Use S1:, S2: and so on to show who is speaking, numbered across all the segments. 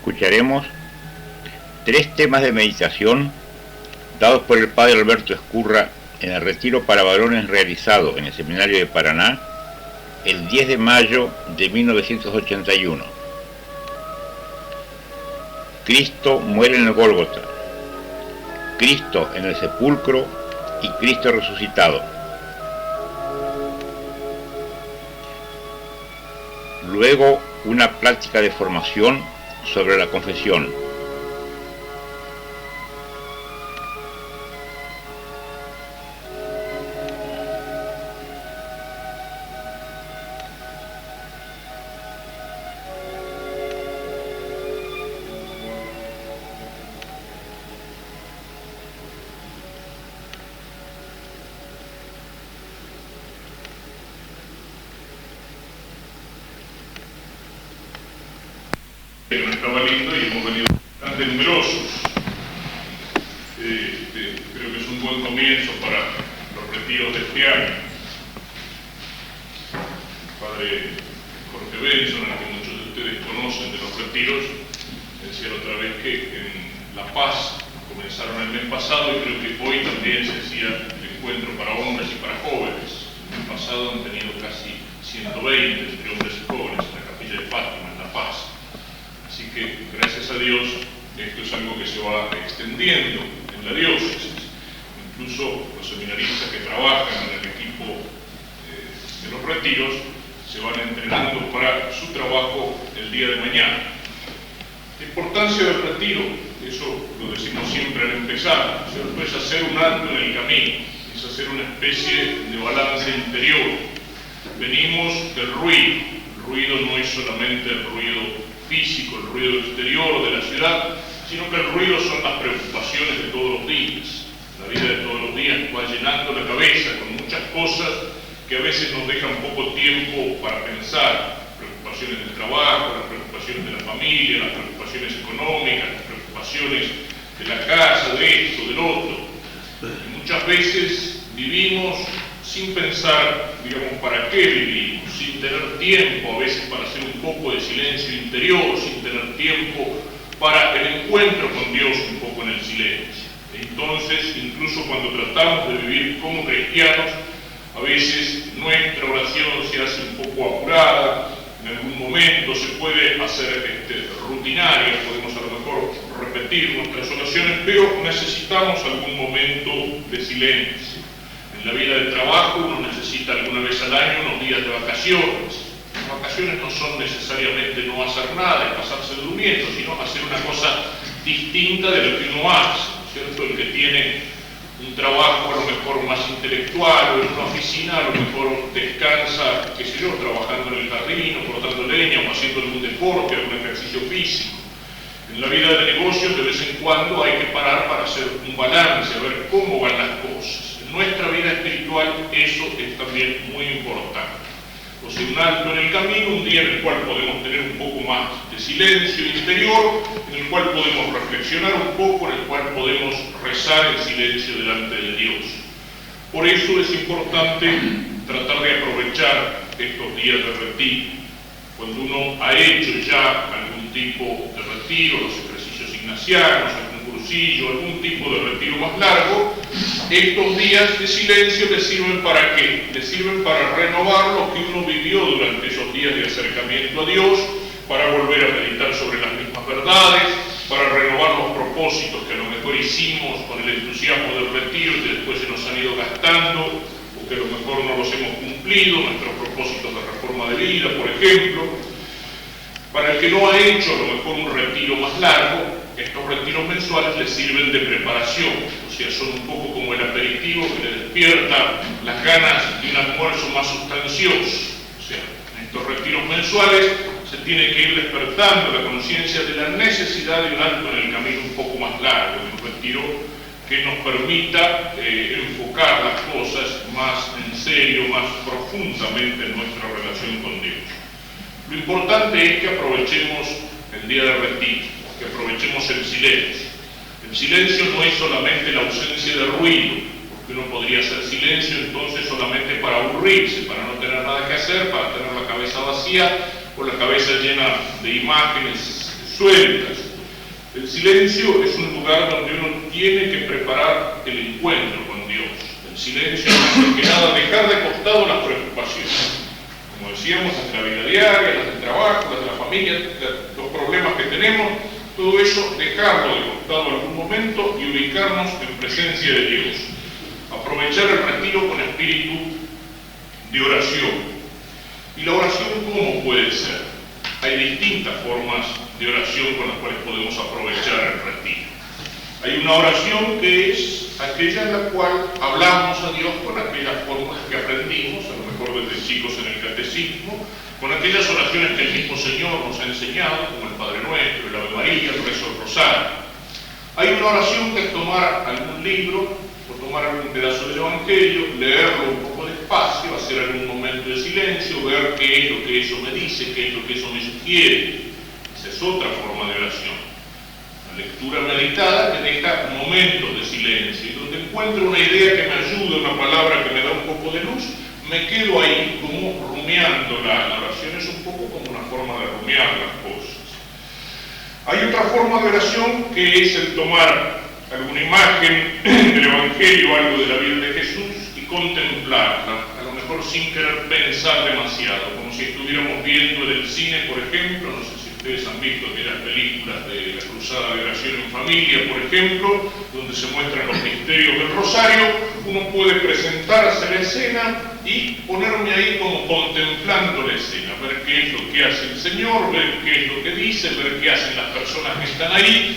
S1: escucharemos 3 temas de meditación dados por el padre Alberto Ezcurra en el retiro para varones realizado en el Seminario de Paraná el 10 de mayo de 1981. Cristo muere en el Gólgota, Cristo en el sepulcro y Cristo resucitado. Luego, una práctica de formación sobre la confesión.
S2: Estaba lindo y hemos venido bastante numerosos. Creo que es un buen comienzo para los retiros de este año. El padre Jorge Benson, a que muchos de ustedes conocen de los retiros, decía otra vez que en La Paz comenzaron el mes pasado y creo que hoy también se hacía el encuentro para hombres y para jóvenes. El mes pasado han tenido casi 120 entre hombres y jóvenes en la capilla de Fátima, en La Paz. Así que, gracias a Dios, esto es algo que se va extendiendo en la diócesis. Incluso los seminaristas que trabajan en el equipo de los retiros se van entrenando para su trabajo el día de mañana. La importancia del retiro, eso lo decimos siempre al empezar, ¿cierto? Es hacer un alto en el camino, es hacer una especie de balance interior. Venimos del ruido. El ruido no es solamente el ruido físico, el ruido exterior de la ciudad, sino que el ruido son las preocupaciones de todos los días. La vida de todos los días va llenando la cabeza con muchas cosas que a veces nos dejan poco tiempo para pensar. Preocupaciones del trabajo, las preocupaciones de la familia, las preocupaciones económicas, las preocupaciones de la casa, de esto, del otro. Y muchas veces vivimos sin pensar, digamos, para qué vivimos, sin tener tiempo a veces para hacer un poco de silencio interior, sin tener tiempo para el encuentro con Dios un poco en el silencio. Entonces, incluso cuando tratamos de vivir como cristianos, a veces nuestra oración se hace un poco apurada, en algún momento se puede hacer rutinaria, podemos a lo mejor repetir nuestras oraciones, pero necesitamos algún momento de silencio. En la vida de trabajo uno necesita alguna vez al año unos días de vacaciones. Las vacaciones no son necesariamente no hacer nada, pasarse durmiendo, sino hacer una cosa distinta de lo que uno hace, ¿cierto? El que tiene un trabajo a lo mejor más intelectual o en una oficina, a lo mejor descansa, qué sé yo, trabajando en el jardín o cortando leña o haciendo algún deporte, algún ejercicio físico. En la vida de negocios de vez en cuando hay que parar para hacer un balance, a ver cómo van las cosas. En nuestra vida espiritual eso es también muy importante. O sea, un alto en el camino, un día en el cual podemos tener un poco más de silencio interior, en el cual podemos reflexionar un poco, en el cual podemos rezar en silencio delante de Dios. Por eso es importante tratar de aprovechar estos días de retiro. Cuando uno ha hecho ya algún tipo de retiro, los ejercicios ignacianos, algún cursillo, algún tipo de retiro más largo, estos días de silencio le sirven ¿para qué? Le sirven para renovar lo que uno vivió durante esos días de acercamiento a Dios, para volver a meditar sobre las mismas verdades, para renovar los propósitos que a lo mejor hicimos con el entusiasmo del retiro y que después se nos han ido gastando, o que a lo mejor no los hemos cumplido, nuestros propósitos de reforma de vida, por ejemplo. Para el que no ha hecho a lo mejor un retiro más largo, estos retiros mensuales les sirven de preparación, o sea, son un poco como el aperitivo que le despierta las ganas de un almuerzo más sustancioso. O sea, en estos retiros mensuales se tiene que ir despertando la conciencia de la necesidad de un alto en el camino un poco más largo, de un retiro que nos permita enfocar las cosas más en serio, más profundamente en nuestra relación con Dios. Lo importante es que aprovechemos el día de retiro, que aprovechemos el silencio. El silencio no es solamente la ausencia de ruido, porque uno podría hacer silencio entonces solamente para aburrirse, para no tener nada que hacer, para tener la cabeza vacía o la cabeza llena de imágenes sueltas. El silencio es un lugar donde uno tiene que preparar el encuentro con Dios. El silencio es más que nada dejar de costado las preocupaciones. Como decíamos, las de la vida diaria, las del trabajo, las de la familia, los problemas que tenemos, todo eso dejarlo de costado en algún momento y ubicarnos en presencia de Dios. Aprovechar el retiro con espíritu de oración. ¿Y la oración cómo puede ser? Hay distintas formas de oración con las cuales podemos aprovechar el retiro. Hay una oración que es aquella en la cual hablamos a Dios con aquellas formas que aprendimos, a lo mejor desde chicos en el catecismo, con aquellas oraciones que el mismo Señor nos ha enseñado, como el Padre Nuestro, el Ave María, el rezo del Rosario. Hay una oración que es tomar algún libro, o tomar algún pedazo del Evangelio, leerlo un poco despacio, hacer algún momento de silencio, ver qué es lo que eso me dice, qué es lo que eso me sugiere. Esa es otra forma de oración. Una lectura meditada que deja momentos de silencio y donde encuentro una idea que me ayuda, una palabra que me da un poco de luz, me quedo ahí como rumiando. La oración es un poco como una forma de rumiar las cosas. Hay otra forma de oración que es el tomar alguna imagen del Evangelio, algo de la vida de Jesús y contemplarla, a lo mejor sin querer pensar demasiado, como si estuviéramos viendo en el cine, por ejemplo. No sé si ustedes han visto aquellas películas de la Cruzada de Oración en Familia, por ejemplo, donde se muestran los misterios del Rosario. Uno puede presentarse la escena y ponerme ahí como contemplando la escena, ver qué es lo que hace el Señor, ver qué es lo que dice, ver qué hacen las personas que están ahí.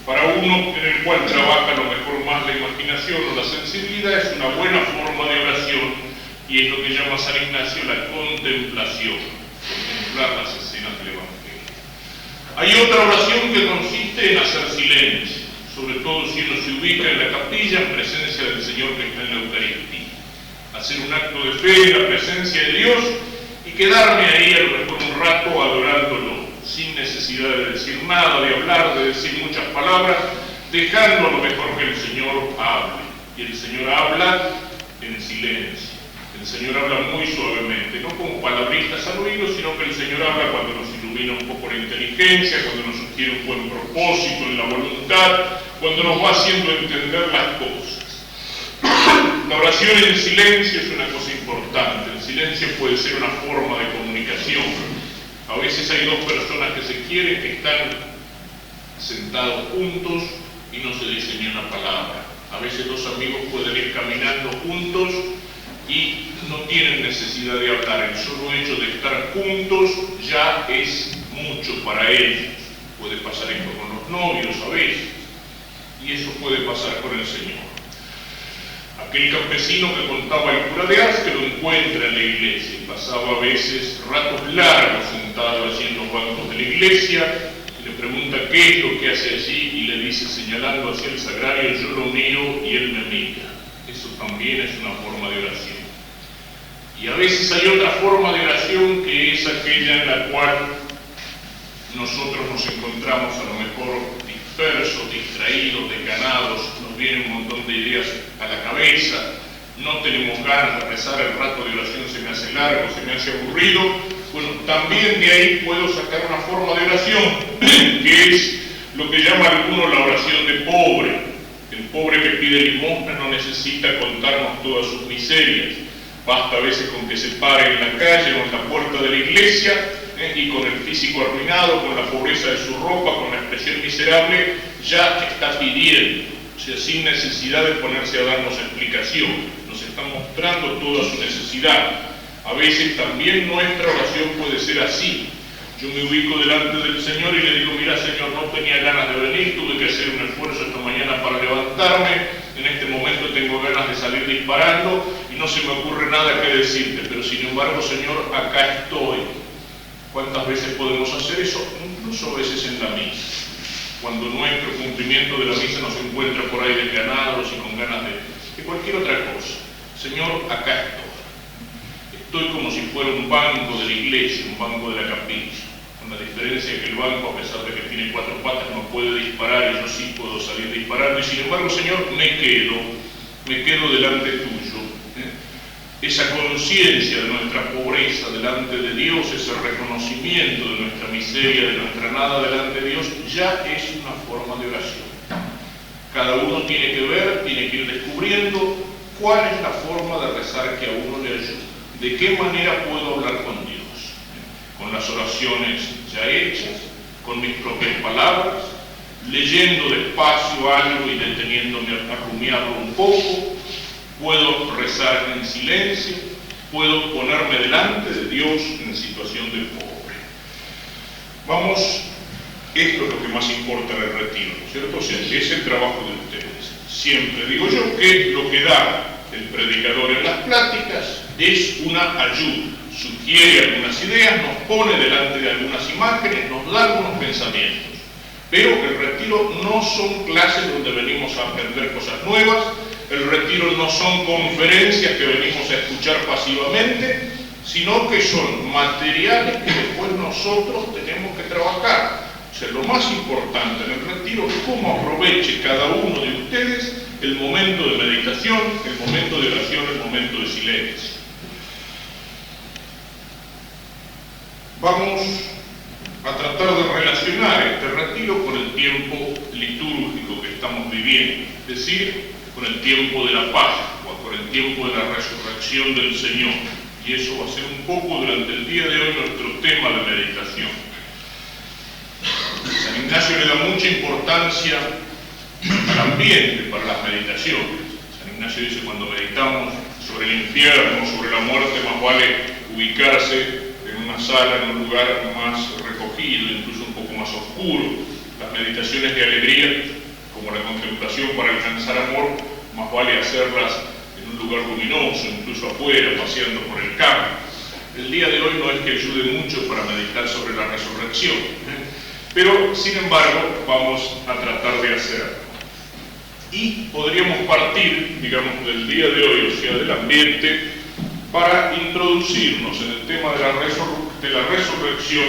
S2: Para uno en el cual trabaja a lo mejor más la imaginación o la sensibilidad, es una buena forma de oración y es lo que llama San Ignacio la contemplación, contemplar las escenas del Evangelio. Hay otra oración que consiste en hacer silencio, sobre todo si uno se ubica en la capilla en presencia del Señor que está en la Eucaristía. Hacer un acto de fe en la presencia de Dios y quedarme ahí a lo mejor un rato adorándolo, sin necesidad de decir nada, de hablar, de decir muchas palabras, dejando a lo mejor que el Señor hable. Y el Señor habla en silencio. El Señor habla muy suavemente, no como palabritas al oído, sino que el Señor habla cuando nos ilumina un poco la inteligencia, cuando nos sugiere un buen propósito en la voluntad, cuando nos va haciendo entender las cosas. La oración en silencio es una cosa importante. El silencio puede ser una forma de comunicación. A veces hay dos personas que se quieren, que están sentados juntos y no se dice ni una palabra. A veces dos amigos pueden ir caminando juntos y no tienen necesidad de hablar. El solo hecho de estar juntos ya es mucho para ellos. Puede pasar esto con los novios a veces, y eso puede pasar con el Señor. Aquel campesino que contaba el cura de Ars, que lo encuentra en la iglesia, y pasaba a veces ratos largos sentado allí en los bancos de la iglesia, y le pregunta qué es lo que hace allí, y le dice, señalando hacia el sagrario, yo lo miro y él me mira. Eso también es una forma de oración. Y a veces hay otra forma de oración que es aquella en la cual nosotros nos encontramos a lo mejor dispersos, distraídos, desganados, nos viene un montón de ideas a la cabeza, no tenemos ganas de rezar, el rato de oración se me hace largo, se me hace aburrido. Bueno, también de ahí puedo sacar una forma de oración, que es lo que llama algunos la oración de pobre. El pobre que pide limosna no necesita contarnos todas sus miserias, basta a veces con que se pare en la calle o en la puerta de la iglesia, y con el físico arruinado, con la pobreza de su ropa, con la expresión miserable, ya está pidiendo, o sea, sin necesidad de ponerse a darnos explicación, nos está mostrando toda su necesidad. A veces también nuestra oración puede ser así. Yo me ubico delante del Señor y le digo, mira Señor, no tenía ganas de venir, tuve que hacer un esfuerzo esta mañana para levantarme, en este momento tengo ganas de salir disparando y no se me ocurre nada que decirte, pero sin embargo Señor, acá estoy. ¿Cuántas veces podemos hacer eso? Incluso a veces en la misa. Cuando nuestro cumplimiento de la misa nos encuentra por ahí desganados y con ganas de cualquier otra cosa. Señor, acá estoy. Estoy como si fuera un banco de la iglesia, un banco de la capilla. Con la diferencia que el banco, a pesar de que tiene 4 patas, no puede disparar y yo sí puedo salir disparando. Y sin embargo, Señor, me quedo delante tuyo. esa conciencia de nuestra pobreza delante de Dios, ese reconocimiento de nuestra miseria, de nuestra nada delante de Dios, ya es una forma de oración. Cada uno tiene que ver, tiene que ir descubriendo cuál es la forma de rezar que a uno le ayuda. ¿De qué manera puedo hablar con Dios? Con las oraciones ya hechas, con mis propias palabras, leyendo despacio algo y deteniéndome a rumiarlo un poco. Puedo rezar en silencio, puedo ponerme delante de Dios en situación de pobre. Vamos, esto es lo que más importa en el retiro, ¿no es cierto? O sea, es el trabajo de ustedes. Siempre digo yo que lo que da el predicador en las pláticas es una ayuda, sugiere algunas ideas, nos pone delante de algunas imágenes, nos da algunos pensamientos. Pero el retiro no son clases donde venimos a aprender cosas nuevas, el retiro no son conferencias que venimos a escuchar pasivamente, sino que son materiales que después nosotros tenemos que trabajar. O sea, lo más importante en el retiro es cómo aproveche cada uno de ustedes el momento de meditación, el momento de oración, el momento de silencio. Vamos a tratar de relacionar este retiro con el tiempo litúrgico que estamos viviendo, es decir, con el tiempo de la Pascua, con el tiempo de la resurrección del Señor. Y eso va a ser un poco durante el día de hoy nuestro tema de meditación. San Ignacio le da mucha importancia al ambiente para las meditaciones. San Ignacio dice, cuando meditamos sobre el infierno, sobre la muerte, más vale ubicarse en una sala, en un lugar más recogido, incluso un poco más oscuro. Las meditaciones de alegría, como la contemplación para alcanzar amor, más vale hacerlas en un lugar luminoso, incluso afuera, paseando por el campo. El día de hoy no es que ayude mucho para meditar sobre la resurrección, pero sin embargo vamos a tratar de hacerlo. Y podríamos partir, digamos, del día de hoy, o sea, del ambiente, para introducirnos en el tema de la resurrección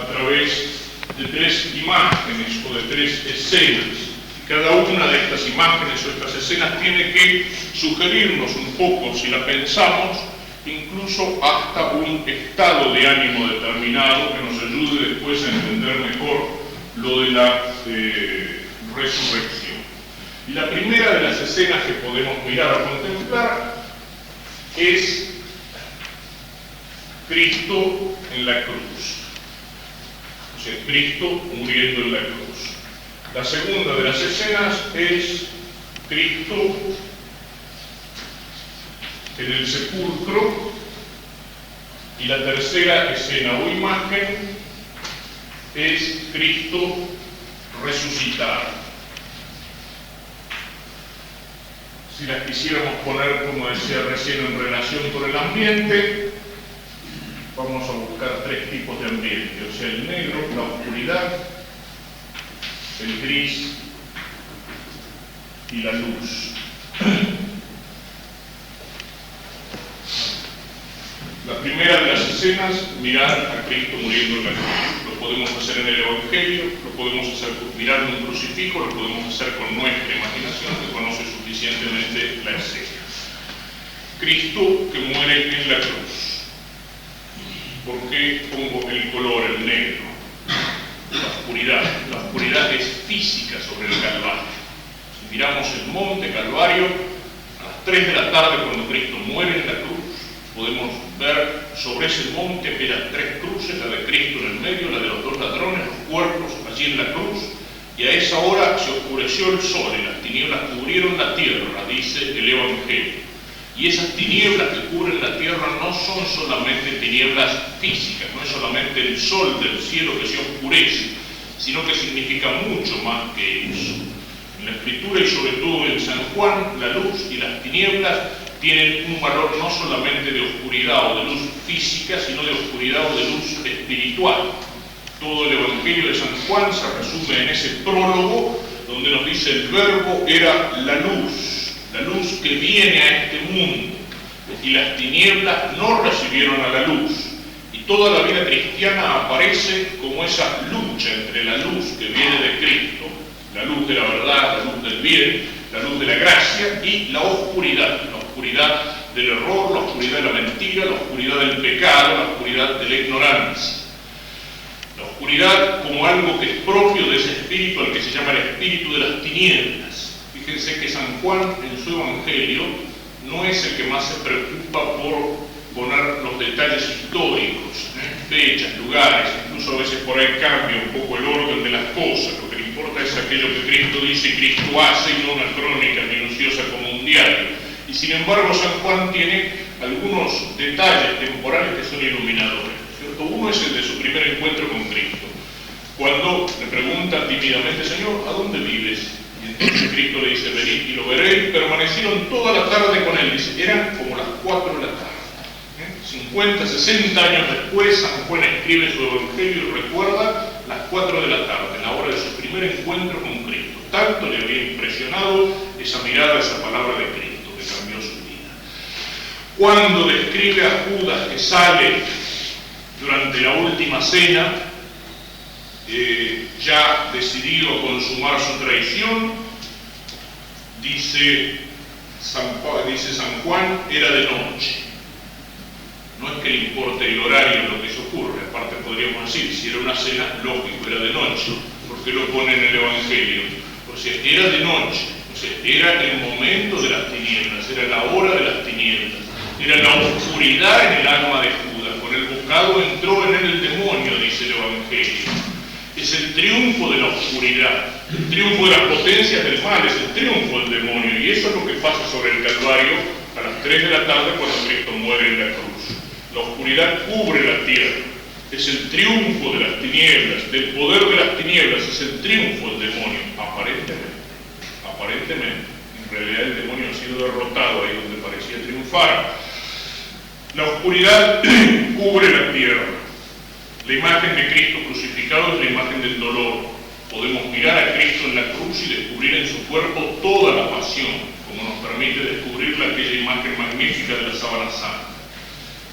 S2: a través de tres imágenes o de tres escenas. Cada una de estas imágenes o estas escenas tiene que sugerirnos un poco, si la pensamos, incluso hasta un estado de ánimo determinado que nos ayude después a entender mejor lo de la resurrección. Y la primera de las escenas que podemos mirar a contemplar es Cristo en la cruz. O sea, Cristo muriendo en la cruz. La segunda de las escenas es Cristo en el sepulcro, y la tercera escena o imagen es Cristo resucitado. Si las quisiéramos poner, como decía recién, en relación con el ambiente, vamos a buscar tres tipos de ambiente, o sea, el negro, la oscuridad, el gris y la luz. La primera de las escenas, mirar a Cristo muriendo en la cruz. Lo podemos hacer en el Evangelio, lo podemos hacer mirando un crucifijo, lo podemos hacer con nuestra imaginación, que conoce suficientemente la escena. Cristo que muere en la cruz. ¿Por qué pongo el color, el negro? La oscuridad. La oscuridad es física sobre el Calvario. Si miramos el monte Calvario, a las 3 de la tarde, cuando Cristo muere en la cruz, podemos ver sobre ese monte que eran 3 cruces, la de Cristo en el medio, la de los 2 ladrones, los cuerpos allí en la cruz, y a esa hora se oscureció el sol y las tinieblas cubrieron la tierra, dice el Evangelio. Y esas tinieblas que cubren la tierra no son solamente tinieblas físicas, no es solamente el sol del cielo que se oscurece, sino que significa mucho más que eso. En la Escritura y sobre todo en San Juan, la luz y las tinieblas tienen un valor no solamente de oscuridad o de luz física, sino de oscuridad o de luz espiritual. Todo el Evangelio de San Juan se resume en ese prólogo donde nos dice el verbo era la luz que viene a este mundo, y las tinieblas no recibieron a la luz. Y toda la vida cristiana aparece como esa lucha entre la luz que viene de Cristo, la luz de la verdad, la luz del bien, la luz de la gracia, y la oscuridad del error, la oscuridad de la mentira, la oscuridad del pecado, la oscuridad de la ignorancia. La oscuridad como algo que es propio de ese espíritu al que se llama el espíritu de las tinieblas. Fíjense que San Juan en su Evangelio no es el que más se preocupa por poner los detalles históricos, fechas, lugares, incluso a veces por ahí cambia un poco el orden de las cosas. Lo que le importa es aquello que Cristo dice, Cristo hace, y no una crónica minuciosa como un diario. Y sin embargo San Juan tiene algunos detalles temporales que son iluminadores, ¿cierto? Uno es el de su primer encuentro con Cristo, cuando le pregunta tímidamente, Señor, ¿a dónde vives? Y entonces Cristo le dice, venid y lo veréis. Permanecieron toda la tarde con él, dice, eran como las 4 de la tarde. 50, 60 años después, San Juan escribe su Evangelio y recuerda las 4 de la tarde, la hora de su primer encuentro con Cristo. Tanto le había impresionado esa mirada, esa palabra de Cristo, que cambió su vida. Cuando describe a Judas que sale durante la última cena, ya decidido a consumar su traición, dice San Juan, era de noche. No es que le importe el horario en lo que eso ocurre, aparte podríamos decir, si era una cena, lógico, era de noche, porque lo pone en el Evangelio. O sea, era de noche, o sea, era el momento de las tinieblas, era la hora de las tinieblas, era la oscuridad en el alma de Judas. Con el bocado entró en él el demonio, dice el Evangelio. Es el triunfo de la oscuridad, el triunfo de las potencias del mal, es el triunfo del demonio, y eso es lo que pasa sobre el Calvario a las 3 de la tarde cuando Cristo muere en la cruz. La oscuridad cubre la tierra, es el triunfo de las tinieblas, del poder de las tinieblas, es el triunfo del demonio, aparentemente. En realidad el demonio ha sido derrotado ahí donde parecía triunfar. La oscuridad cubre la tierra. La imagen de Cristo crucificado es la imagen del dolor. Podemos mirar a Cristo en la cruz y descubrir en su cuerpo toda la pasión, como nos permite descubrir aquella imagen magnífica de la sábana santa.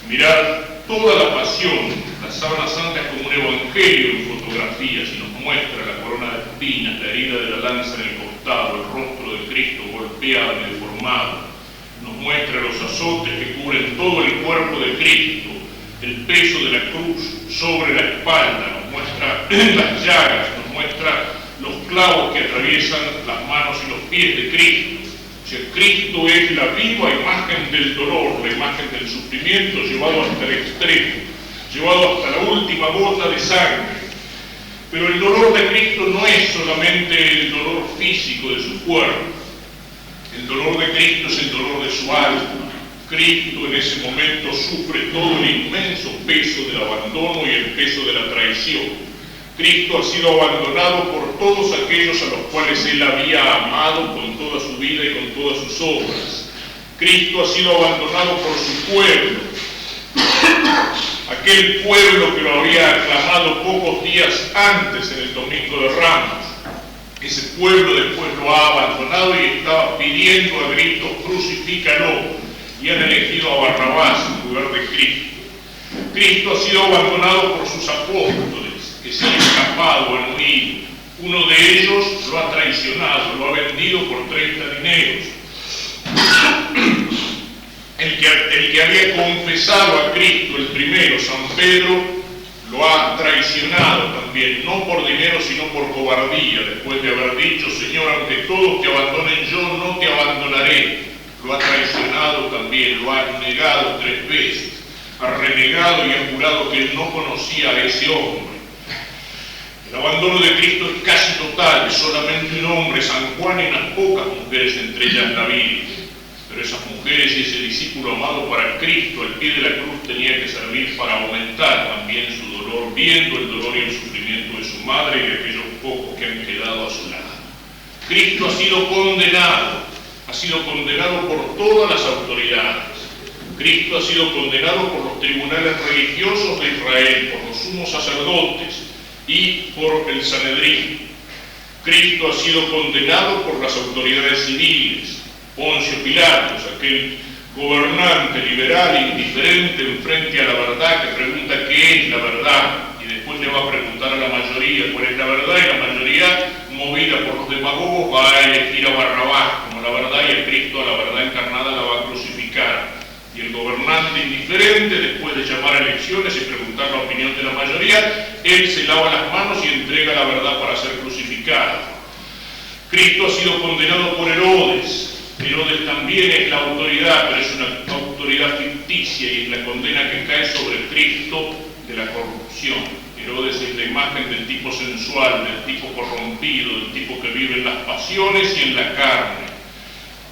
S2: Mirar toda la pasión, la sábana santa es como un evangelio en fotografías y nos muestra la corona de espinas, la herida de la lanza en el costado, el rostro de Cristo golpeado y deformado. Nos muestra los azotes que cubren todo el cuerpo de Cristo, el peso de la cruz sobre la espalda, nos muestra las llagas, nos muestra los clavos que atraviesan las manos y los pies de Cristo. O sea, Cristo es la viva imagen del dolor, la imagen del sufrimiento llevado hasta el extremo, llevado hasta la última gota de sangre. Pero el dolor de Cristo no es solamente el dolor físico de su cuerpo. El dolor de Cristo es el dolor de su alma. Cristo en ese momento sufre todo el inmenso peso del abandono y el peso de la traición. Cristo ha sido abandonado por todos aquellos a los cuales Él había amado con toda su vida y con todas sus obras. Cristo ha sido abandonado por su pueblo, aquel pueblo que lo había aclamado pocos días antes en el Domingo de Ramos. Ese pueblo después lo ha abandonado y estaba pidiendo a gritos, crucifícalo, y han elegido a Barrabás en lugar de Cristo. Cristo ha sido abandonado por sus apóstoles, que se han escapado, han huido. Uno de ellos lo ha traicionado, lo ha vendido por 30 dineros. El que había confesado a Cristo, el primero, San Pedro, lo ha traicionado también, no por dinero, sino por cobardía, después de haber dicho, Señor, aunque todos te abandonen, yo no te abandonaré. Lo ha traicionado también, lo ha negado 3 veces, ha renegado y ha jurado que él no conocía a ese hombre. El abandono de Cristo es casi total, es solamente un hombre, San Juan, y unas pocas mujeres, entre ellas la Virgen. Pero esas mujeres y ese discípulo amado para Cristo al pie de la cruz tenía que servir para aumentar también su dolor, viendo el dolor y el sufrimiento de su madre y de aquellos pocos que han quedado a su lado. Cristo ha sido condenado por todas las autoridades. Cristo ha sido condenado por los tribunales religiosos de Israel, por los sumos sacerdotes y por el Sanedrín. Cristo ha sido condenado por las autoridades civiles. Poncio Pilatos, aquel gobernante liberal e indiferente en frente a la verdad, que pregunta qué es la verdad, y después le va a preguntar a la mayoría cuál es la verdad, y la mayoría, movida por los demagogos, va a elegir a Barrabás como la verdad, y a Cristo, a la verdad encarnada, la va a crucificar. gobernante indiferente, después de llamar a elecciones y preguntar la opinión de la mayoría, él se lava las manos y entrega la verdad para ser crucificado. Cristo ha sido condenado por Herodes. Herodes también es la autoridad, pero es una autoridad ficticia y es la condena que cae sobre Cristo de la corrupción. Herodes es la imagen del tipo sensual, del tipo corrompido, del tipo que vive en las pasiones y en la carne.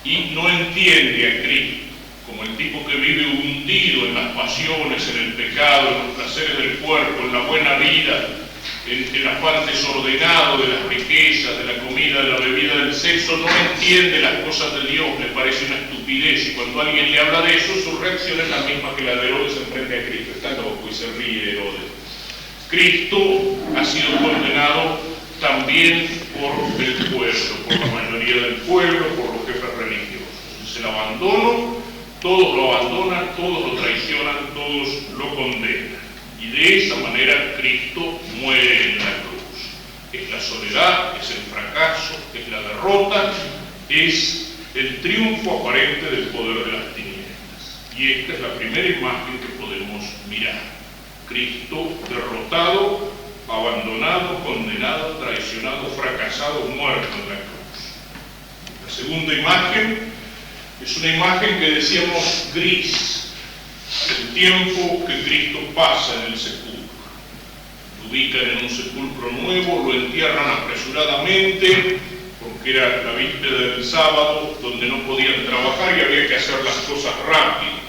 S2: Y no entiende a Cristo como el tipo que vive hundido en las pasiones, en el pecado, en los placeres del cuerpo, en la buena vida, en el afán desordenado de las riquezas, de la comida, de la bebida, del sexo. No entiende las cosas de Dios, le parece una estupidez, y cuando alguien le habla de eso, su reacción es la misma que la de Herodes enfrente a Cristo. Está loco, y se ríe Herodes. Cristo ha sido condenado también por el pueblo, por la mayoría del pueblo, por los jefes religiosos. Es el abandono, todos lo abandonan, todos lo traicionan, todos lo condenan. Y de esa manera Cristo muere en la cruz. Es la soledad, es el fracaso, es la derrota, es el triunfo aparente del poder de las tinieblas. Y esta es la primera imagen que podemos mirar. Cristo derrotado, abandonado, condenado, traicionado, fracasado, muerto en la cruz. La segunda imagen es una imagen que decíamos gris. El tiempo que Cristo pasa en el sepulcro. Lo ubican en un sepulcro nuevo, lo entierran apresuradamente, porque era la víspera del sábado, donde no podían trabajar y había que hacer las cosas rápido.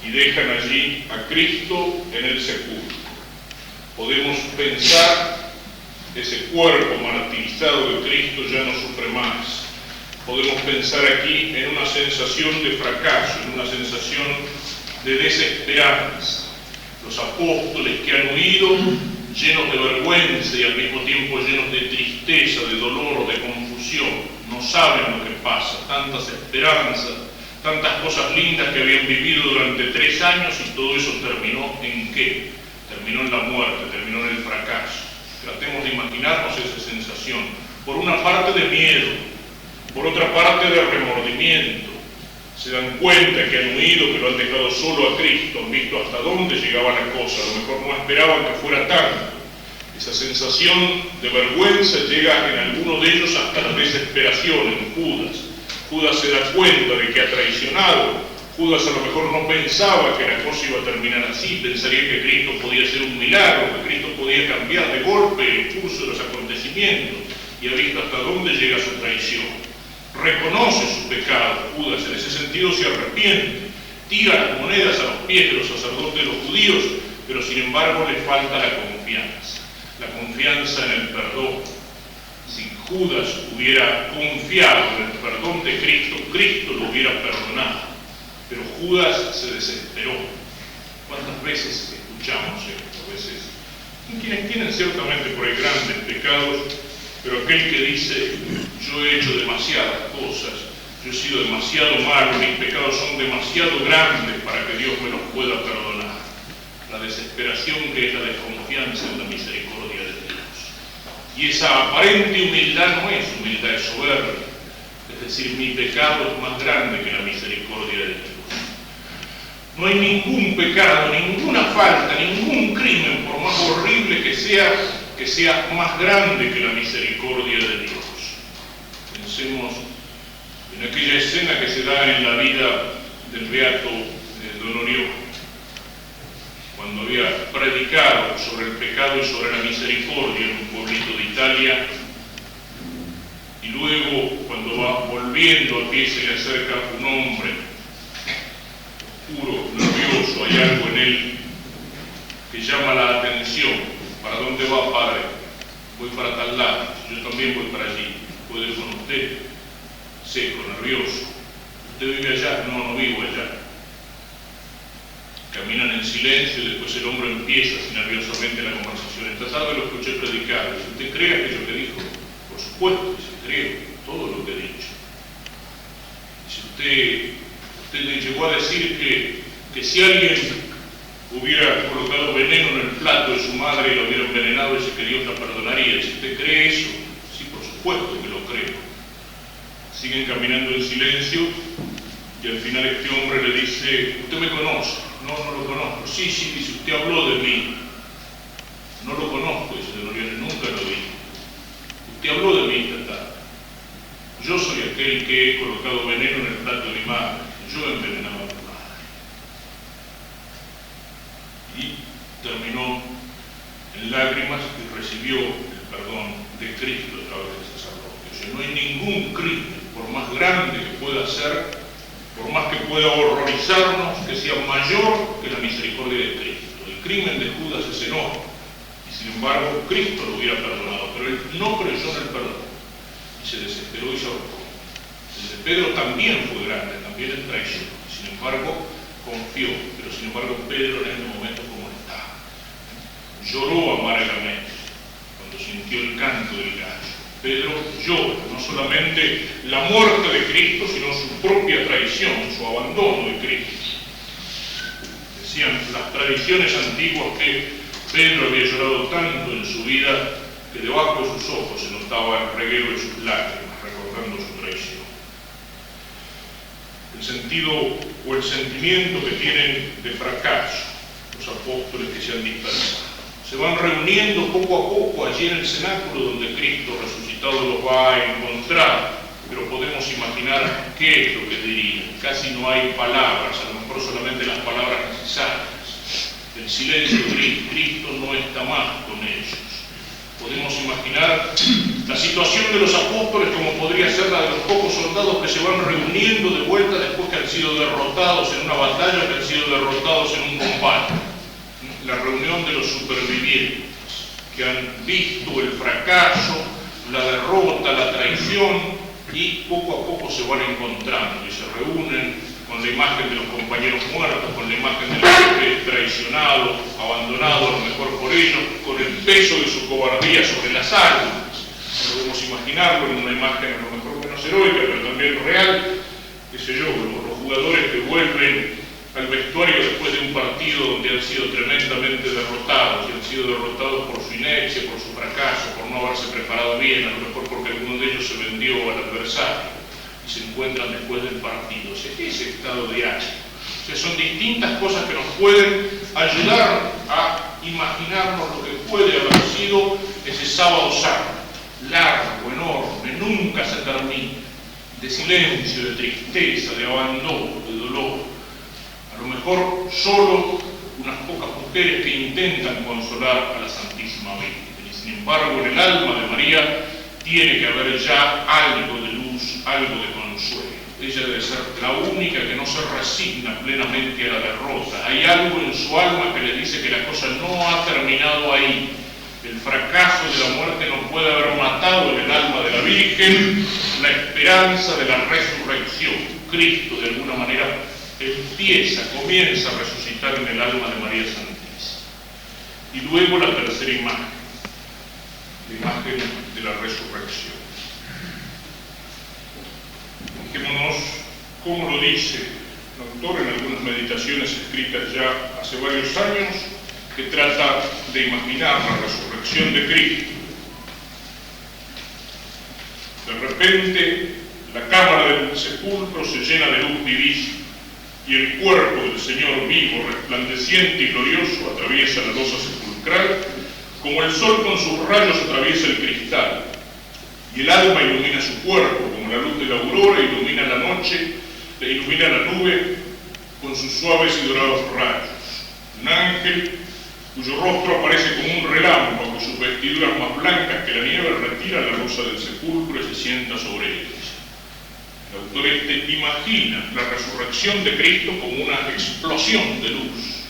S2: Y dejan allí a Cristo en el sepulcro. Podemos pensar, ese cuerpo martirizado de Cristo ya no sufre más. Podemos pensar aquí en una sensación de fracaso, en una sensación de desesperanza. Los apóstoles que han huido, llenos de vergüenza y al mismo tiempo llenos de tristeza, de dolor, de confusión, no saben lo que pasa, tantas esperanzas, tantas cosas lindas que habían vivido durante 3 años, y todo eso terminó ¿en qué? Terminó en la muerte, terminó en el fracaso. Tratemos de imaginarnos esa sensación. Por una parte de miedo, por otra parte de remordimiento. Se dan cuenta que han huido, que lo han dejado solo a Cristo, han visto hasta dónde llegaba la cosa, a lo mejor no esperaban que fuera tanto. Esa sensación de vergüenza llega en alguno de ellos hasta la desesperación, en Judas. Judas se da cuenta de que ha traicionado. Judas a lo mejor no pensaba que la cosa iba a terminar así, pensaría que Cristo podía ser un milagro, que Cristo podía cambiar de golpe el curso de los acontecimientos, y ha visto hasta dónde llega su traición. Reconoce su pecado, Judas, en ese sentido se arrepiente, tira las monedas a los pies de los sacerdotes de los judíos, pero sin embargo le falta la confianza en el perdón. Si Judas hubiera confiado en el perdón de Cristo, Cristo lo hubiera perdonado, pero Judas se desesperó. ¿Cuántas veces escuchamos esto? A veces, quienes tienen ciertamente por ahí grandes pecados, pero aquel que dice, yo he hecho demasiadas cosas, yo he sido demasiado malo, mis pecados son demasiado grandes para que Dios me los pueda perdonar. La desesperación que es la desconfianza en la misericordia de Dios. Y esa aparente humildad no es humildad, es soberbia. Es decir, mi pecado es más grande que la misericordia de Dios. No hay ningún pecado, ninguna falta, ningún crimen, por más horrible que sea más grande que la misericordia de Dios. Pensemos en aquella escena que se da en la vida del beato Don Orión, cuando había predicado sobre el pecado y sobre la misericordia en un pueblito de Italia, y luego cuando va volviendo a pie se le acerca un hombre oscuro, nervioso, hay algo en él que llama la atención. ¿Para dónde va, padre? Voy para tal lado. Yo también voy para allí. ¿Puedo ir con usted? Seco, nervioso. ¿Usted vive allá? No, no vivo allá. Caminan en silencio y después el hombre empieza así nerviosamente la conversación. Esta tarde lo escuché predicar. Si usted cree aquello que dijo, por supuesto que sí creo todo lo que he dicho. Si usted le llegó a decir que si alguien hubiera colocado veneno en el plato de su madre y lo hubiera envenenado, dice que Dios la perdonaría. Si usted cree eso, sí, por supuesto que lo creo. Siguen caminando en silencio y al final este hombre le dice, usted me conoce, No lo conozco. Sí, dice, usted habló de mí. No lo conozco, dice don Orione, nunca lo vi. Usted habló de mí esta tarde. Yo soy aquel que he colocado veneno en el plato de mi madre. Yo envenenaba a mi madre. Y terminó en lágrimas y recibió el perdón de Cristo a través del sacerdote. O sea, no hay ningún crimen, por más grande que pueda ser, por más que pueda horrorizarnos, que sea mayor que la misericordia de Cristo. El crimen de Judas es enorme, y sin embargo Cristo lo hubiera perdonado, pero él no creyó en el perdón, y se desesperó y se ahorcó. El de Pedro también fue grande, también en traición, y sin embargo confió, pero sin embargo Pedro en este momento como estaba. Lloró amargamente cuando sintió el canto del gallo. Pedro llora, no solamente la muerte de Cristo, sino su propia traición, su abandono de Cristo. Decían las tradiciones antiguas que Pedro había llorado tanto en su vida que debajo de sus ojos se notaba el reguero de sus lágrimas, recordando su traición. El sentido o el sentimiento que tienen de fracaso los apóstoles que se han dispersado. Se van reuniendo poco a poco allí en el cenáculo donde Cristo resucitado los va a encontrar, pero podemos imaginar qué es lo que dirían. Casi no hay palabras, a lo mejor solamente las palabras necesarias. El silencio de Cristo no está más con ellos. Podemos imaginar la situación de los apóstoles como podría ser la de los pocos soldados que se van reuniendo de vuelta después que han sido derrotados en una batalla, que han sido derrotados en un combate. La reunión de los supervivientes que han visto el fracaso, la derrota, la traición y poco a poco se van encontrando y se reúnen con la imagen de los compañeros muertos, con la imagen de los jefes traicionados, abandonados a lo mejor por ellos, con el peso de su cobardía sobre las almas. Podemos imaginarlo en una imagen a lo mejor menos heroica, pero también real, qué sé yo, los jugadores que vuelven al vestuario después de un partido donde han sido tremendamente derrotados, y han sido derrotados por su inepcia, por su fracaso, por no haberse preparado bien, a lo mejor porque alguno de ellos se vendió al adversario, y se encuentran después del partido. O sea, ese estado de ánimo. O sea, son distintas cosas que nos pueden ayudar a imaginarnos lo que puede haber sido ese sábado santo, largo, enorme, nunca se termina, de silencio, de tristeza, de abandono, de dolor. A lo mejor solo unas pocas mujeres que intentan consolar a la Santísima Virgen. Y sin embargo, en el alma de María tiene que haber ya algo de luz, algo de consuelo. Ella debe ser la única que no se resigna plenamente a la derrota. Hay algo en su alma que le dice que la cosa no ha terminado ahí. El fracaso de la muerte no puede haber matado en el alma de la Virgen la esperanza de la resurrección. Cristo, de alguna manera, comienza a resucitar en el alma de María Santísima. Y luego la tercera imagen, la imagen de la resurrección. Fijémonos cómo lo dice el autor en algunas meditaciones escritas ya hace varios años, que trata de imaginar la resurrección de Cristo. De repente, la cámara del sepulcro se llena de luz divina, y el cuerpo del Señor vivo, resplandeciente y glorioso, atraviesa la losa sepulcral, como el sol con sus rayos atraviesa el cristal, y el alma ilumina su cuerpo, como la luz de la aurora ilumina la noche, le ilumina la nube con sus suaves y dorados rayos. Un ángel cuyo rostro aparece como un relámpago, y sus vestiduras más blancas que la nieve retira la losa del sepulcro y se sienta sobre ellas. El autor imagina la resurrección de Cristo como una explosión de luz.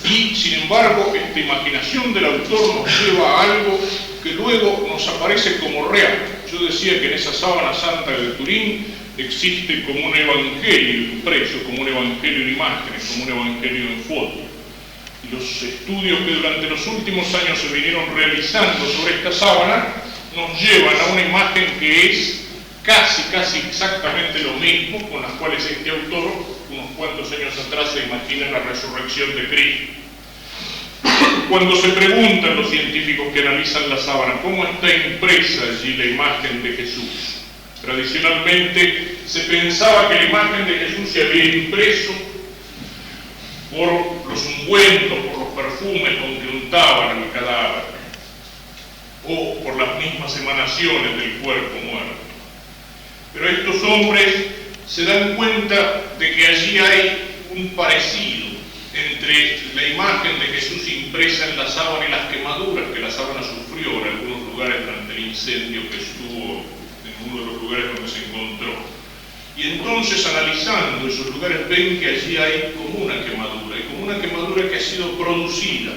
S2: Y, sin embargo, esta imaginación del autor nos lleva a algo que luego nos aparece como real. Yo decía que en esa sábana santa de Turín existe como un evangelio impreso, como un evangelio en imágenes, como un evangelio en foto. Y los estudios que durante los últimos años se vinieron realizando sobre esta sábana nos llevan a una imagen que es casi exactamente lo mismo con las cuales este autor, unos cuantos años atrás, se imagina la resurrección de Cristo. Cuando se preguntan los científicos que analizan la sábana, ¿cómo está impresa allí la imagen de Jesús? Tradicionalmente se pensaba que la imagen de Jesús se había impreso por los ungüentos, por los perfumes con que untaban el cadáver, o por las mismas emanaciones del cuerpo muerto. Pero estos hombres se dan cuenta de que allí hay un parecido entre la imagen de Jesús impresa en la sábana y las quemaduras que la sábana sufrió en algunos lugares durante el incendio que estuvo en uno de los lugares donde se encontró. Y entonces, analizando esos lugares, ven que allí hay como una quemadura que ha sido producida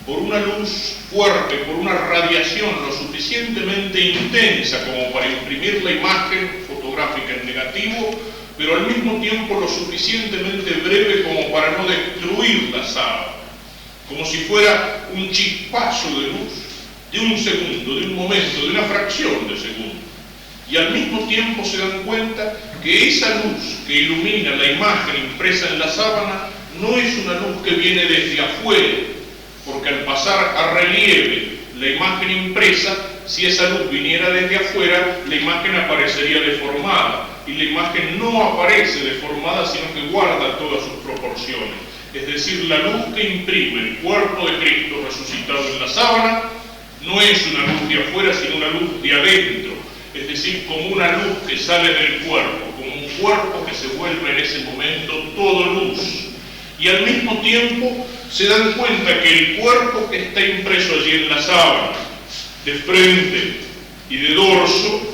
S2: por una luz fuerte, por una radiación lo suficientemente intensa como para imprimir la imagen fotográfica en negativo, pero al mismo tiempo lo suficientemente breve como para no destruir la sábana, como si fuera un chispazo de luz de un segundo, de un momento, de una fracción de segundo. Y al mismo tiempo se dan cuenta que esa luz que ilumina la imagen impresa en la sábana no es una luz que viene desde afuera, porque al pasar a relieve la imagen impresa, si esa luz viniera desde afuera, la imagen aparecería deformada, y la imagen no aparece deformada, sino que guarda todas sus proporciones. Es decir, la luz que imprime el cuerpo de Cristo resucitado en la sábana no es una luz de afuera, sino una luz de adentro, es decir, como una luz que sale del cuerpo, como un cuerpo que se vuelve en ese momento todo luz. Y al mismo tiempo se dan cuenta que el cuerpo que está impreso allí en la sábana, de frente y de dorso,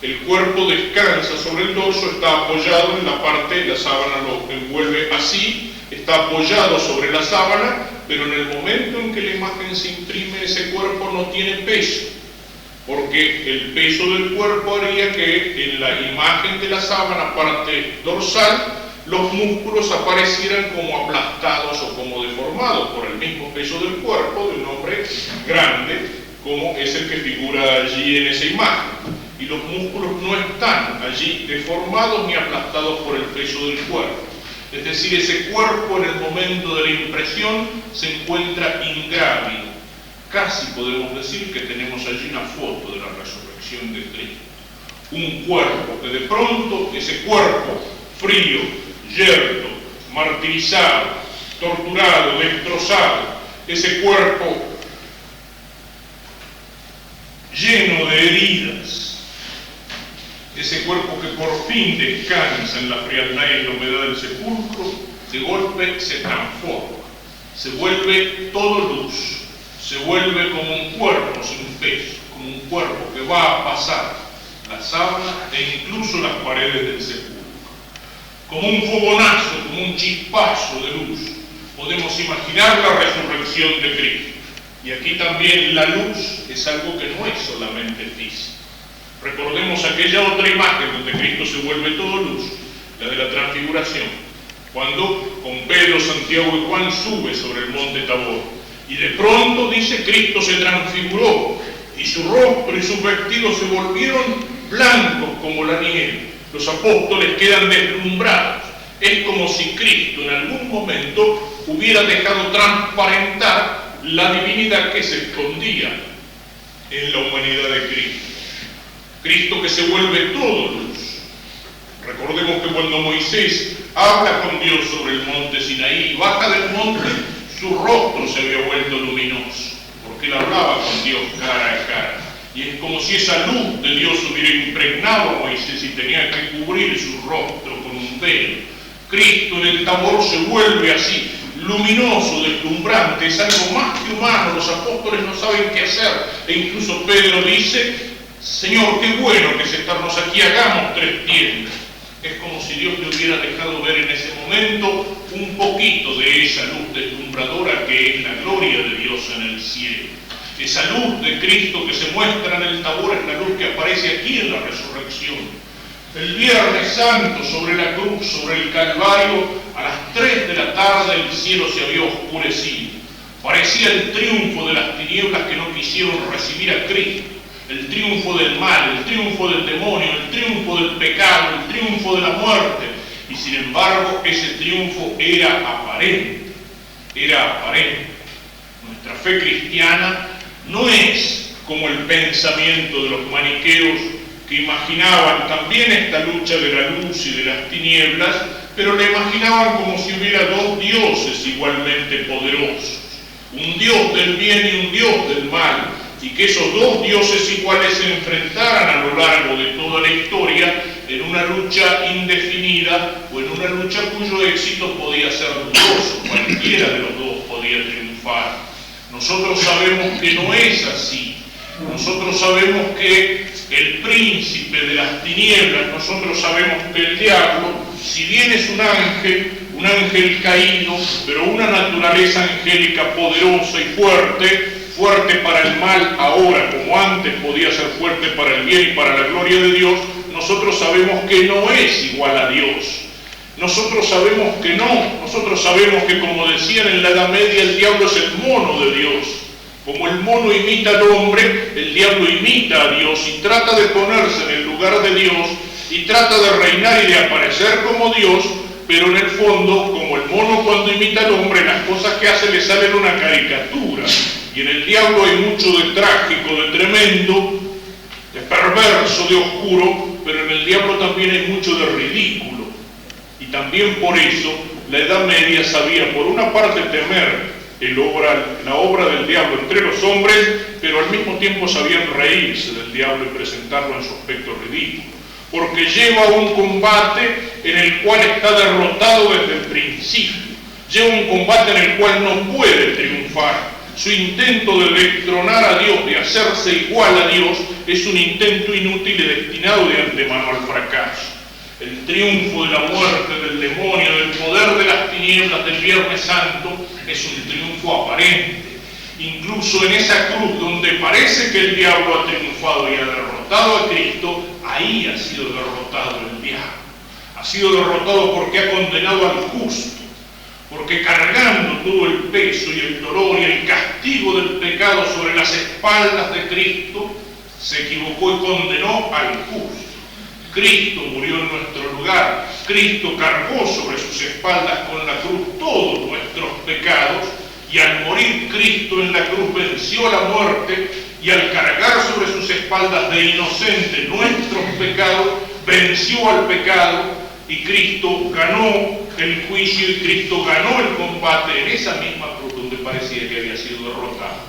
S2: el cuerpo descansa sobre el dorso, está apoyado en la parte, la sábana lo envuelve así, está apoyado sobre la sábana, pero en el momento en que la imagen se imprime, ese cuerpo no tiene peso, porque el peso del cuerpo haría que en la imagen de la sábana, parte dorsal, los músculos aparecieran como aplastados o como deformados por el mismo peso del cuerpo de un hombre grande, como es el que figura allí en esa imagen. Y los músculos no están allí deformados ni aplastados por el peso del cuerpo. Es decir, ese cuerpo en el momento de la impresión se encuentra ingrávido. Casi podemos decir que tenemos allí una foto de la resurrección de Cristo. Un cuerpo que de pronto, ese cuerpo frío, yerto, martirizado, torturado, destrozado, ese cuerpo lleno de heridas, ese cuerpo que por fin descansa en la frialdad y en la humedad del sepulcro, de golpe se transforma, se vuelve todo luz, se vuelve como un cuerpo sin peso, como un cuerpo que va a pasar la sábana e incluso las paredes del sepulcro. Como un fogonazo, como un chispazo de luz, podemos imaginar la resurrección de Cristo. Y aquí también la luz es algo que no es solamente física. Recordemos aquella otra imagen donde Cristo se vuelve todo luz, la de la transfiguración, cuando con Pedro, Santiago y Juan sube sobre el monte Tabor. Y de pronto, dice, Cristo se transfiguró y su rostro y sus vestidos se volvieron blancos como la nieve. Los apóstoles quedan deslumbrados. Es como si Cristo en algún momento hubiera dejado transparentar la divinidad que se escondía en la humanidad de Cristo. Cristo que se vuelve todo luz. Recordemos que cuando Moisés habla con Dios sobre el monte Sinaí y baja del monte, su rostro se había vuelto luminoso, porque él hablaba con Dios cara a cara. Y es como si esa luz de Dios hubiera impregnado a Moisés y tenía que cubrir su rostro con un velo. Cristo en el Tabor se vuelve así, luminoso, deslumbrante, es algo más que humano. Los apóstoles no saben qué hacer. E incluso Pedro dice: Señor, qué bueno que es estarnos aquí, hagamos 3 tiendas. Es como si Dios le hubiera dejado ver en ese momento un poquito de esa luz deslumbradora que es la gloria de Dios en el cielo. Esa luz de Cristo que se muestra en el Tabor es la luz que aparece aquí en la resurrección. El Viernes Santo, sobre la cruz, sobre el Calvario, a las 3 de la tarde el cielo se había oscurecido. Parecía el triunfo de las tinieblas que no quisieron recibir a Cristo. El triunfo del mal, el triunfo del demonio, el triunfo del pecado, el triunfo de la muerte. Y sin embargo, ese triunfo era aparente. Era aparente. Nuestra fe cristiana no es como el pensamiento de los maniqueos que imaginaban también esta lucha de la luz y de las tinieblas, pero la imaginaban como si hubiera dos dioses igualmente poderosos, un dios del bien y un dios del mal, y que esos dos dioses iguales se enfrentaran a lo largo de toda la historia en una lucha indefinida o en una lucha cuyo éxito podía ser dudoso, cualquiera de los dos podía triunfar. Nosotros sabemos que no es así. Nosotros sabemos que el príncipe de las tinieblas, nosotros sabemos que el diablo, si bien es un ángel caído, pero una naturaleza angélica poderosa y fuerte para el mal ahora, como antes podía ser fuerte para el bien y para la gloria de Dios, nosotros sabemos que no es igual a Dios. Nosotros sabemos que no. Nosotros sabemos que, como decían en la Edad Media, el diablo es el mono de Dios. Como el mono imita al hombre, el diablo imita a Dios y trata de ponerse en el lugar de Dios y trata de reinar y de aparecer como Dios, pero en el fondo, como el mono cuando imita al hombre, las cosas que hace le salen una caricatura. Y en el diablo hay mucho de trágico, de tremendo, de perverso, de oscuro, pero en el diablo también hay mucho de ridículo. Y también por eso la Edad Media sabía, por una parte, temer la obra del diablo entre los hombres, pero al mismo tiempo sabían reírse del diablo y presentarlo en su aspecto ridículo, porque lleva un combate en el cual está derrotado desde el principio, lleva un combate en el cual no puede triunfar. Su intento de destronar a Dios, de hacerse igual a Dios, es un intento inútil y destinado de antemano al fracaso. El triunfo de la muerte, del demonio, del poder de las tinieblas del Viernes Santo es un triunfo aparente. Incluso en esa cruz donde parece que el diablo ha triunfado y ha derrotado a Cristo, ahí ha sido derrotado el diablo. Ha sido derrotado porque ha condenado al justo, porque cargando todo el peso y el dolor y el castigo del pecado sobre las espaldas de Cristo, se equivocó y condenó al justo. Cristo murió en nuestro lugar, Cristo cargó sobre sus espaldas con la cruz todos nuestros pecados, y al morir Cristo en la cruz venció la muerte, y al cargar sobre sus espaldas de inocente nuestros pecados, venció al pecado, y Cristo ganó el juicio, y Cristo ganó el combate en esa misma cruz donde parecía que había sido derrotado.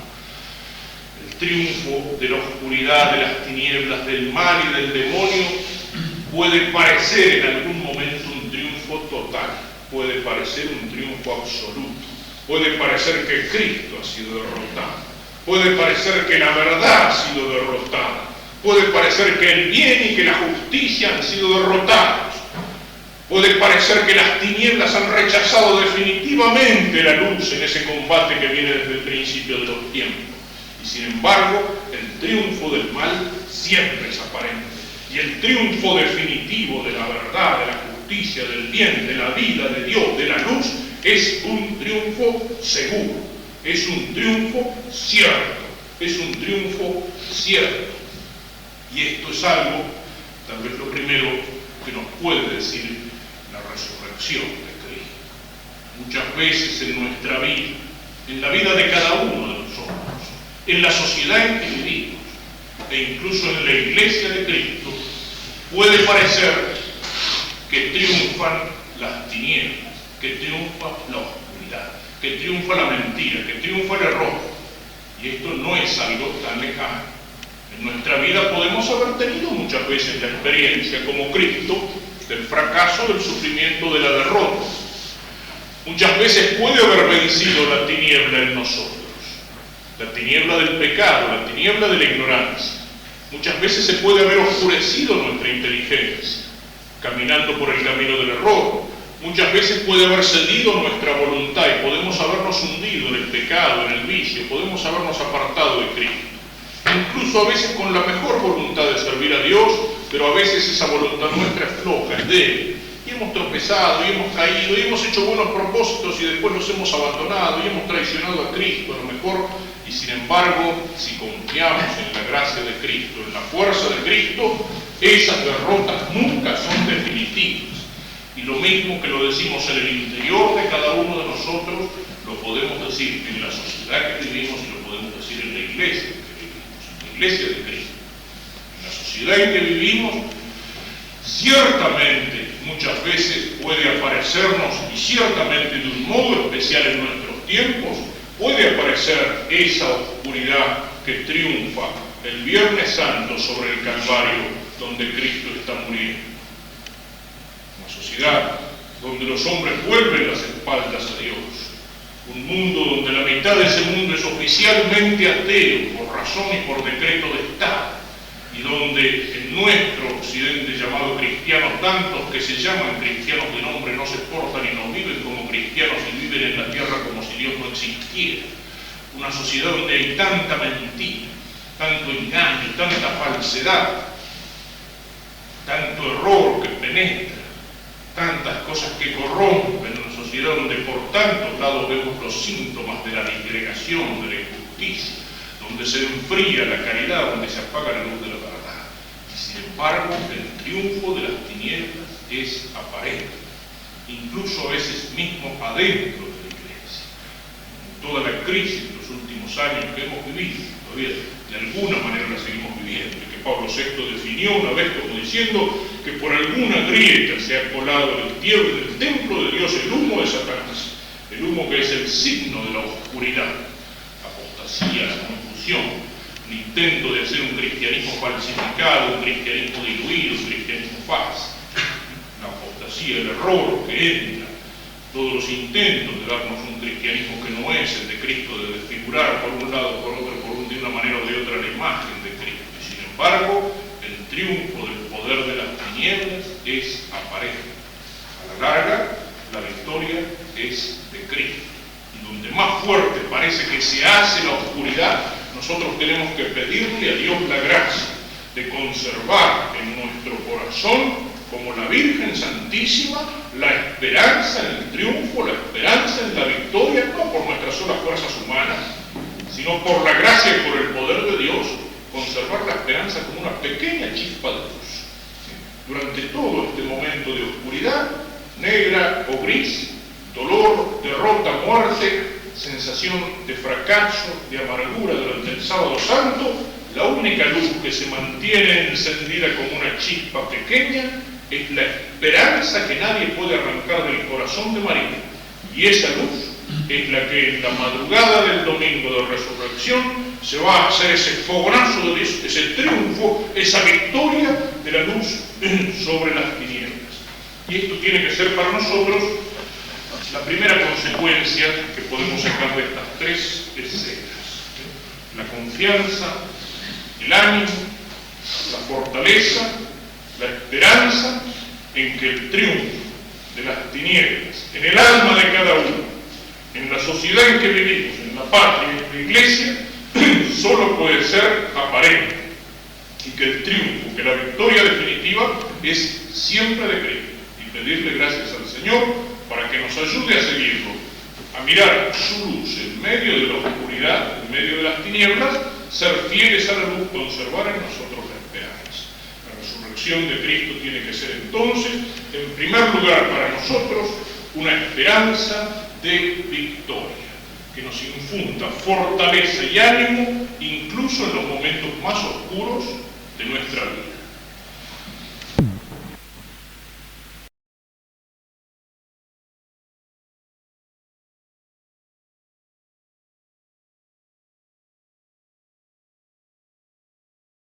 S2: El triunfo de la oscuridad, de las tinieblas, del mal y del demonio puede parecer en algún momento un triunfo total, puede parecer un triunfo absoluto, puede parecer que Cristo ha sido derrotado, puede parecer que la verdad ha sido derrotada, puede parecer que el bien y que la justicia han sido derrotados, puede parecer que las tinieblas han rechazado definitivamente la luz en ese combate que viene desde el principio de los tiempos. Y sin embargo, el triunfo del mal siempre es aparente. Y el triunfo definitivo de la verdad, de la justicia, del bien, de la vida, de Dios, de la luz, es un triunfo seguro, es un triunfo cierto, es un triunfo cierto. Y esto es algo, tal vez lo primero que nos puede decir la resurrección de Cristo. Muchas veces en nuestra vida, en la vida de cada uno de nosotros, en la sociedad en que vivimos, e incluso en la iglesia de Cristo, puede parecer que triunfan las tinieblas, que triunfa la oscuridad, que triunfa la mentira, que triunfa el error. Y esto no es algo tan lejano. En nuestra vida podemos haber tenido muchas veces la experiencia, como Cristo, del fracaso, del sufrimiento, de la derrota. Muchas veces puede haber vencido la tiniebla en nosotros, la tiniebla del pecado, la tiniebla de la ignorancia. Muchas veces se puede haber oscurecido nuestra inteligencia, caminando por el camino del error. Muchas veces puede haber cedido nuestra voluntad y podemos habernos hundido en el pecado, en el vicio, podemos habernos apartado de Cristo. Incluso a veces con la mejor voluntad de servir a Dios, pero a veces esa voluntad nuestra es floja, es débil. Y hemos tropezado, y hemos caído, y hemos hecho buenos propósitos y después los hemos abandonado, y hemos traicionado a Cristo a lo mejor. Y sin embargo, si confiamos en la gracia de Cristo, en la fuerza de Cristo, esas derrotas nunca son definitivas. Y lo mismo que lo decimos en el interior de cada uno de nosotros, lo podemos decir en la sociedad que vivimos y lo podemos decir en la iglesia que vivimos, en la iglesia de Cristo. En la sociedad en que vivimos, ciertamente muchas veces puede puede aparecernos, y ciertamente de un modo especial en nuestros tiempos, puede aparecer esa oscuridad que triunfa el Viernes Santo sobre el Calvario, donde Cristo está muriendo. Una sociedad donde los hombres vuelven las espaldas a Dios. Un mundo donde la mitad de ese mundo es oficialmente ateo por razón y por decreto de Estado, y donde en nuestro occidente llamado cristiano, tantos que se llaman cristianos de nombre no se portan y no viven como cristianos y viven en la tierra como si Dios no existiera. Una sociedad donde hay tanta mentira, tanto engaño, tanta falsedad, tanto error que penetra, tantas cosas que corrompen, una sociedad donde por tantos lados vemos los síntomas de la disgregación, de la injusticia, donde se enfría la caridad, donde se apaga la luz de la verdad. Y sin embargo, el triunfo de las tinieblas es aparente, incluso a veces mismo adentro de la Iglesia. Toda la crisis de los últimos años que hemos vivido, todavía de alguna manera la seguimos viviendo, y que Pablo VI definió una vez como diciendo que por alguna grieta se ha colado en el tierra del templo de Dios el humo de Satanás, el humo que es el signo de la oscuridad, apostasía, la confusión, un intento de hacer un cristianismo falsificado, un cristianismo diluido, un cristianismo falso, la apostasía, el error que entra, todos los intentos de darnos un cristianismo que no es el de Cristo, de desfigurar por un lado, por otro, de una manera o de otra la imagen de Cristo. Y sin embargo, el triunfo del poder de las tinieblas es aparente. A la larga, la victoria es de Cristo. Y donde más fuerte parece que se hace la oscuridad, nosotros tenemos que pedirle a Dios la gracia de conservar en nuestro corazón, como la Virgen Santísima, la esperanza en el triunfo, la esperanza en la victoria, no por nuestras solas fuerzas humanas, sino por la gracia y por el poder de Dios, conservar la esperanza como una pequeña chispa de luz. Durante todo este momento de oscuridad, negra o gris, dolor, derrota, muerte, sensación de fracaso, de amargura durante el Sábado Santo, la única luz que se mantiene encendida como una chispa pequeña es la esperanza que nadie puede arrancar del corazón de María. Y esa luz es la que en la madrugada del domingo de resurrección se va a hacer ese fogonazo de Dios, ese triunfo, esa victoria de la luz sobre las tinieblas. Y esto tiene que ser para nosotros la primera consecuencia que podemos sacar de estas tres escenas. La confianza, el ánimo, la fortaleza, la esperanza en que el triunfo de las tinieblas en el alma de cada uno, en la sociedad en que vivimos, en la patria, en la iglesia, solo puede ser aparente, y que el triunfo, que la victoria definitiva es siempre de Cristo, y pedirle gracias al Señor para que nos ayude a seguirlo, a mirar su luz en medio de la oscuridad, en medio de las tinieblas, ser fieles a la luz, conservar en nosotros la esperanza. La resurrección de Cristo tiene que ser entonces, en primer lugar para nosotros, una esperanza de victoria, que nos infunda fortaleza y ánimo, incluso en los momentos más oscuros de nuestra vida.